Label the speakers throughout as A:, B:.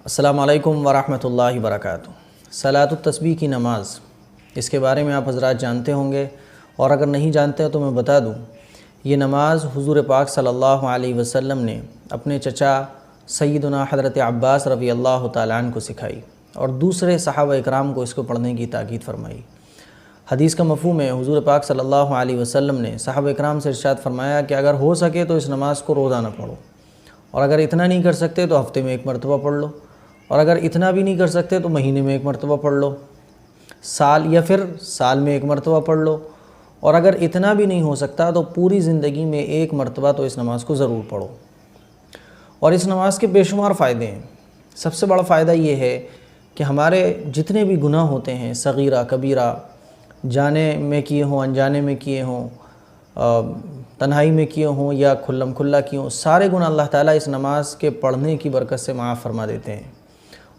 A: السلام علیکم ورحمۃ اللہ وبرکاتہ۔ صلاۃ التسبیح کی نماز، اس کے بارے میں آپ حضرات جانتے ہوں گے، اور اگر نہیں جانتے تو میں بتا دوں۔ یہ نماز حضور پاک صلی اللہ علیہ وسلم نے اپنے چچا سیدنا حضرت عباس رضی اللہ تعالیٰ عنہ کو سکھائی اور دوسرے صحابہ اکرام کو اس کو پڑھنے کی تاکید فرمائی۔ حدیث کا مفہوم ہے، حضور پاک صلی اللہ علیہ وسلم نے صحابہ اکرام سے ارشاد فرمایا کہ اگر ہو سکے تو اس نماز کو روزانہ پڑھو، اور اگر اتنا نہیں کر سکتے تو ہفتے میں ایک مرتبہ پڑھ لو، اور اگر اتنا بھی نہیں کر سکتے تو مہینے میں ایک مرتبہ پڑھ لو، سال میں ایک مرتبہ پڑھ لو، اور اگر اتنا بھی نہیں ہو سکتا تو پوری زندگی میں ایک مرتبہ تو اس نماز کو ضرور پڑھو۔ اور اس نماز کے بے شمار فائدے ہیں۔ سب سے بڑا فائدہ یہ ہے کہ ہمارے جتنے بھی گناہ ہوتے ہیں، صغیرہ کبیرہ، جانے میں کیے ہوں، انجانے میں کیے ہوں، تنہائی میں کیے ہوں یا کھلم کھلا کیے ہوں، سارے گناہ اللہ تعالیٰ اس نماز کے پڑھنے کی برکت سے معاف فرما دیتے ہیں۔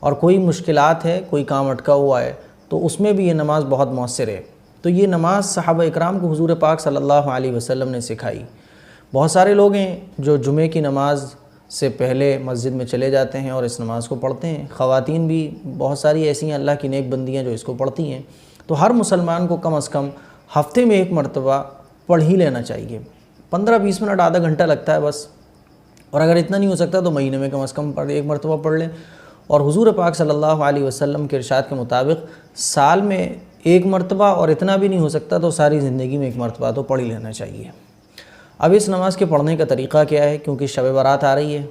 A: اور کوئی مشکلات ہے، کوئی کام اٹکا ہوا ہے تو اس میں بھی یہ نماز بہت مؤثر ہے۔ تو یہ نماز صحابہ اکرام کو حضور پاک صلی اللہ علیہ وسلم نے سکھائی۔ بہت سارے لوگ ہیں جو جمعے کی نماز سے پہلے مسجد میں چلے جاتے ہیں اور اس نماز کو پڑھتے ہیں۔ خواتین بھی بہت ساری ایسی ہیں اللہ کی نیک بندیاں جو اس کو پڑھتی ہیں۔ تو ہر مسلمان کو کم از کم ہفتے میں ایک مرتبہ پڑھ ہی لینا چاہیے۔ 15-20 منٹ، آدھا گھنٹہ لگتا ہے بس، اور اگر اتنا نہیں ہو سکتا تو مہینے میں کم از کم ایک مرتبہ پڑھ لیں۔ اور حضور پاک صلی اللہ علیہ وسلم کے ارشاد کے مطابق سال میں ایک مرتبہ، اور اتنا بھی نہیں ہو سکتا تو ساری زندگی میں ایک مرتبہ تو پڑھ ہی لینا چاہیے۔ اب اس نماز کے پڑھنے کا طریقہ کیا ہے؟ کیونکہ شب برات آ رہی ہے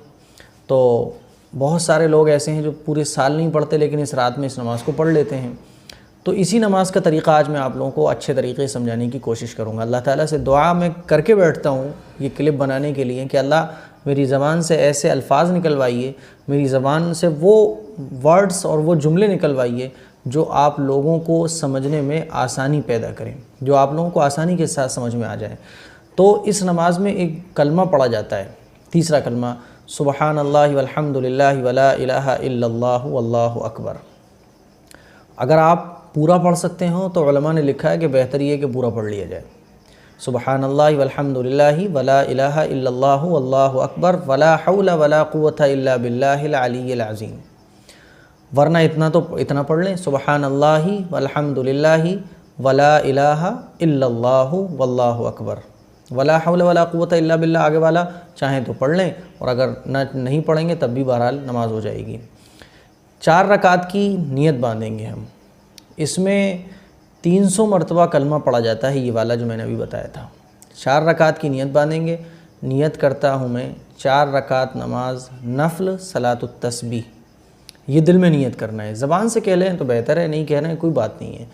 A: تو بہت سارے لوگ ایسے ہیں جو پورے سال نہیں پڑھتے لیکن اس رات میں اس نماز کو پڑھ لیتے ہیں۔ تو اسی نماز کا طریقہ آج میں آپ لوگوں کو اچھے طریقے سے سمجھانے کی کوشش کروں گا۔ اللہ تعالیٰ سے دعا میں کر کے بیٹھتا ہوں یہ کلپ بنانے کے لیے کہ اللہ میری زبان سے ایسے الفاظ نکلوائیے، میری زبان سے وہ ورڈز اور وہ جملے نکلوائیے جو آپ لوگوں کو سمجھنے میں آسانی پیدا کریں، جو آپ لوگوں کو آسانی کے ساتھ سمجھ میں آ جائیں۔ تو اس نماز میں ایک کلمہ پڑھا جاتا ہے، تیسرا کلمہ، سبحان اللہ والحمد للہ ولا الہ الا اللہ واللہ اکبر۔ اگر آپ پورا پڑھ سکتے ہوں تو علماء نے لکھا ہے کہ بہتر یہ کہ پورا پڑھ لیا جائے۔ سبحان اللہ والحمد للہ ولا الہ الا اللہ واللہ اکبر ولا حول ولا قوة الا باللہ العلی العظیم۔ ورنہ اتنا پڑھ لیں، سبحان اللہ والحمد للہ ولا الہ الا اللہ واللہ اکبر ولا حول ولا قوة الا باللہ۔ آگے والا چاہیں تو پڑھ لیں، اور اگر نہیں پڑھیں گے تب بھی بہرحال نماز ہو جائے گی۔ 4 رکعت کی نیت باندھیں گے ہم۔ اس میں 300 مرتبہ کلمہ پڑھا جاتا ہے، یہ والا جو میں نے ابھی بتایا تھا۔ 4 رکعت کی نیت باندھیں گے۔ نیت کرتا ہوں میں 4 رکعت نماز نفل صلاۃ التسبیح، یہ دل میں نیت کرنا ہے۔ زبان سے کہہ لیں تو بہتر ہے، نہیں کہہ رہے ہیں کوئی بات نہیں ہے۔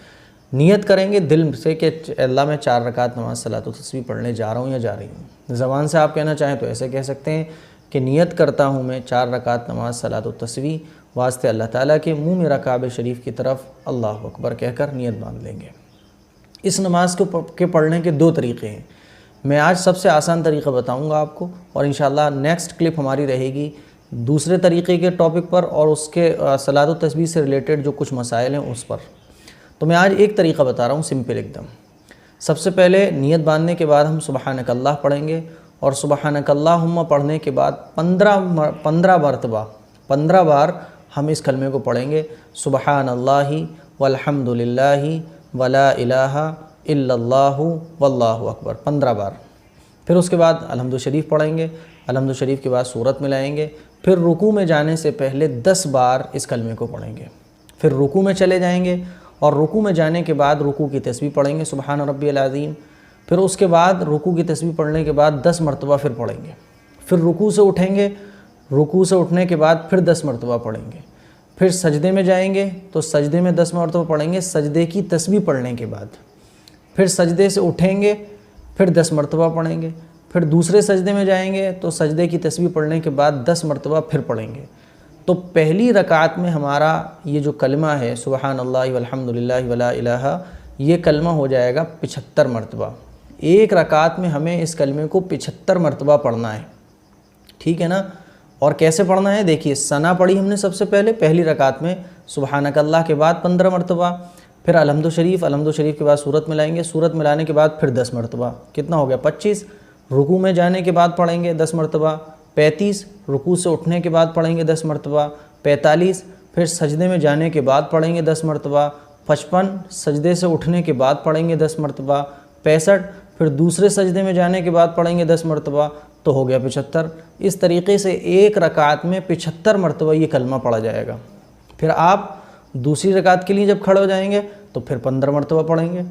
A: نیت کریں گے دل سے کہ اللہ میں 4 رکعت نماز صلاۃ التسبیح پڑھنے جا رہا ہوں یا جا رہی ہوں۔ زبان سے آپ کہنا چاہیں تو ایسے کہہ سکتے ہیں کہ نیت کرتا ہوں میں 4 رکعت نماز صلاۃ التسبیح واسطے اللہ تعالیٰ کے، منہ میرا کعبہ شریف کی طرف اللہ اکبر کہہ کر نیت باندھ لیں گے۔ اس نماز کے پڑھنے کے 2 طریقے ہیں۔ میں آج سب سے آسان طریقہ بتاؤں گا آپ کو، اور انشاءاللہ نیکسٹ کلپ ہماری رہے گی دوسرے طریقے کے ٹاپک پر اور اس کے صلاۃ التسبیح سے ریلیٹڈ جو کچھ مسائل ہیں اس پر۔ تو میں آج ایک طریقہ بتا رہا ہوں، سمپل ایک دم۔ سب سے پہلے نیت باندھنے کے بعد ہم سبحانک اللہ پڑھیں گے، اور سبحانک اللہم پڑھنے کے بعد 15 بار ہم اس کلمے کو پڑھیں گے، سبحان اللہ والحمد للہ ولا الہ الا اللہ واللہ اکبر، 15 بار۔ پھر اس کے بعد الحمد شریف پڑھیں گے، الحمد شریف کے بعد سورت ملائیں گے، پھر رکوع میں جانے سے پہلے 10 بار اس کلمے کو پڑھیں گے۔ پھر رکوع میں چلے جائیں گے، اور رکوع میں جانے کے بعد رکوع کی تسبیح پڑھیں گے، سبحان ربی العظیم۔ پھر اس کے بعد رکوع کی تسبیح پڑھنے کے بعد 10 مرتبہ پھر پڑھیں گے۔ پھر رکوع سے اٹھیں گے، رکوع سے اٹھنے کے بعد پھر 10 مرتبہ پڑھیں گے۔ پھر سجدے میں جائیں گے تو سجدے میں 10 مرتبہ پڑھیں گے سجدے کی تسبیح پڑھنے کے بعد۔ پھر سجدے سے اٹھیں گے، پھر 10 مرتبہ پڑھیں گے۔ پھر دوسرے سجدے میں جائیں گے تو سجدے کی تسبیح پڑھنے کے بعد 10 مرتبہ پھر پڑھیں گے۔ تو پہلی رکعت میں ہمارا یہ جو کلمہ ہے سبحان اللہ والحمد للہ ولا الہ، یہ کلمہ ہو جائے گا 75 مرتبہ۔ ایک رکعت میں ہمیں اس کلمے کو 75 مرتبہ پڑھنا ہے، ٹھیک ہے نا؟ اور کیسے پڑھنا ہے دیکھیے، ثنا پڑھی ہم نے سب سے پہلے پہلی رکعت میں سبحانک اللہ کے بعد 15 مرتبہ، پھر الحمد شریف کے بعد سورت ملائیں گے، سورت ملانے کے بعد پھر 10 مرتبہ، کتنا ہو گیا 25۔ رکوع میں جانے کے بعد پڑھیں گے 10 مرتبہ، 35۔ رکوع سے اٹھنے کے بعد پڑھیں گے 10 مرتبہ، 45 پھر سجدے میں جانے کے بعد پڑھیں گے 10 مرتبہ، 55 سجدے سے اٹھنے کے بعد پڑھیں گے 10 مرتبہ، 65 پھر دوسرے سجدے میں جانے کے بعد پڑھیں گے 10 مرتبہ، تو ہو گیا 75۔ اس طریقے سے ایک رکعت میں 75 مرتبہ یہ کلمہ پڑھا جائے گا۔ پھر آپ دوسری رکعت کے لیے جب کھڑے ہو جائیں گے تو پھر 15 مرتبہ پڑھیں گے،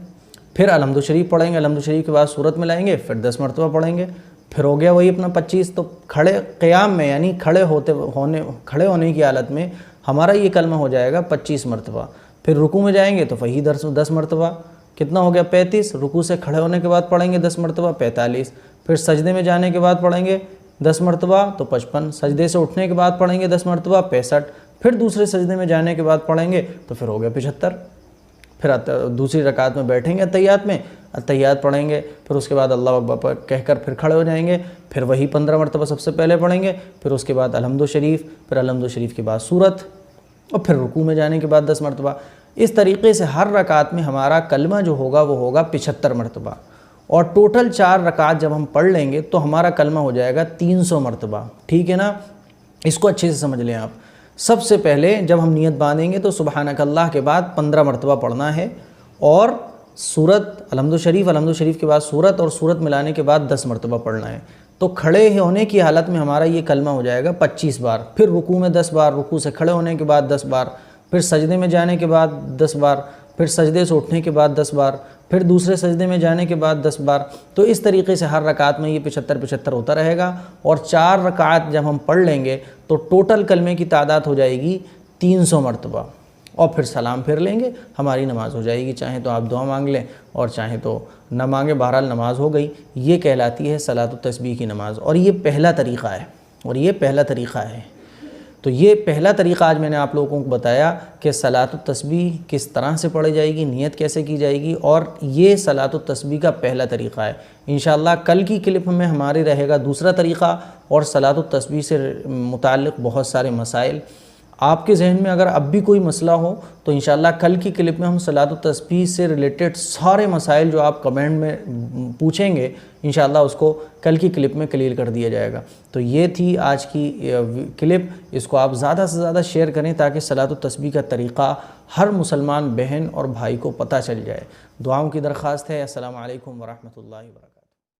A: پھر الحمد شریف پڑھیں گے، الحمد شریف کے بعد سورت میں لائیں گے، پھر 10 مرتبہ پڑھیں گے، پھر ہو گیا وہی اپنا 25۔ تو کھڑے قیام میں یعنی کھڑے ہونے کی حالت میں ہمارا یہ کلمہ ہو جائے گا 25 مرتبہ۔ پھر رکوع میں جائیں گے تو وہی 10 مرتبہ، کتنا ہو گیا 35۔ رکوع سے کھڑے ہونے کے بعد پڑھیں گے 10 مرتبہ 45، پھر سجدے میں جانے کے بعد پڑھیں گے 10 مرتبہ تو 55، سجدے سے اٹھنے کے بعد پڑھیں گے 10 مرتبہ 65، پھر دوسرے سجدے میں جانے کے بعد پڑھیں گے تو پھر ہو گیا 75۔ پھر دوسری رکعت میں بیٹھیں گے اتحیات میں، اتحیات پڑھیں گے، پھر اس کے بعد اللہ اکبر کہہ کر پھر کھڑے ہو جائیں گے، پھر وہی 15 مرتبہ سب سے پہلے پڑھیں گے، پھر اس کے بعد الحمد شریف، پھر الحمد شریف کے بعد سورت، اور پھر رکوع میں جانے کے بعد 10 مرتبہ۔ اس طریقے سے ہر رکعت میں ہمارا کلمہ جو ہوگا وہ ہوگا 75 مرتبہ، اور ٹوٹل 4 رکعت جب ہم پڑھ لیں گے تو ہمارا کلمہ ہو جائے گا 300 مرتبہ۔ ٹھیک ہے نا، اس کو اچھے سے سمجھ لیں آپ۔ سب سے پہلے جب ہم نیت باندھیں گے تو سبحانک اللہ کے بعد 15 مرتبہ پڑھنا ہے، اور سورت الحمد شریف کے بعد سورت، اور سورت ملانے کے بعد 10 مرتبہ پڑھنا ہے۔ تو کھڑے ہونے کی حالت میں ہمارا یہ کلمہ ہو جائے گا 25 بار، پھر رکوع میں 10 بار، رکوع سے کھڑے ہونے کے بعد 10 بار، پھر سجدے میں جانے کے بعد 10 بار، پھر سجدے سے اٹھنے کے بعد 10 بار، پھر دوسرے سجدے میں جانے کے بعد 10 بار۔ تو اس طریقے سے ہر رکعت میں یہ 75 ہوتا رہے گا، اور 4 رکعت جب ہم پڑھ لیں گے تو ٹوٹل کلمے کی تعداد ہو جائے گی 300 مرتبہ، اور پھر سلام پھر لیں گے، ہماری نماز ہو جائے گی۔ چاہیں تو آپ دعا مانگ لیں اور چاہیں تو نہ مانگیں، بہرحال نماز ہو گئی۔ یہ کہلاتی ہے صلاۃ التسبیح کی نماز، اور یہ پہلا طریقہ ہے، تو یہ پہلا طریقہ آج میں نے آپ لوگوں کو بتایا کہ صلاۃ التسبیح کس طرح سے پڑھی جائے گی، نیت کیسے کی جائے گی، اور یہ صلاۃ التسبیح کا پہلا طریقہ ہے۔ انشاءاللہ کل کی کلپ میں ہمارے رہے گا دوسرا طریقہ، اور صلاۃ التسبیح سے متعلق بہت سارے مسائل۔ آپ کے ذہن میں اگر اب بھی کوئی مسئلہ ہو تو انشاءاللہ کل کی کلپ میں ہم صلاۃ التسبیح سے ریلیٹڈ سارے مسائل جو آپ کمنٹ میں پوچھیں گے انشاءاللہ اس کو کل کی کلپ میں کلیئر کر دیا جائے گا۔ تو یہ تھی آج کی کلپ، اس کو آپ زیادہ سے زیادہ شیئر کریں تاکہ صلاۃ التسبیح کا طریقہ ہر مسلمان بہن اور بھائی کو پتہ چل جائے۔ دعاؤں کی درخواست ہے۔ السلام علیکم ورحمۃ اللہ وبرکاتہ۔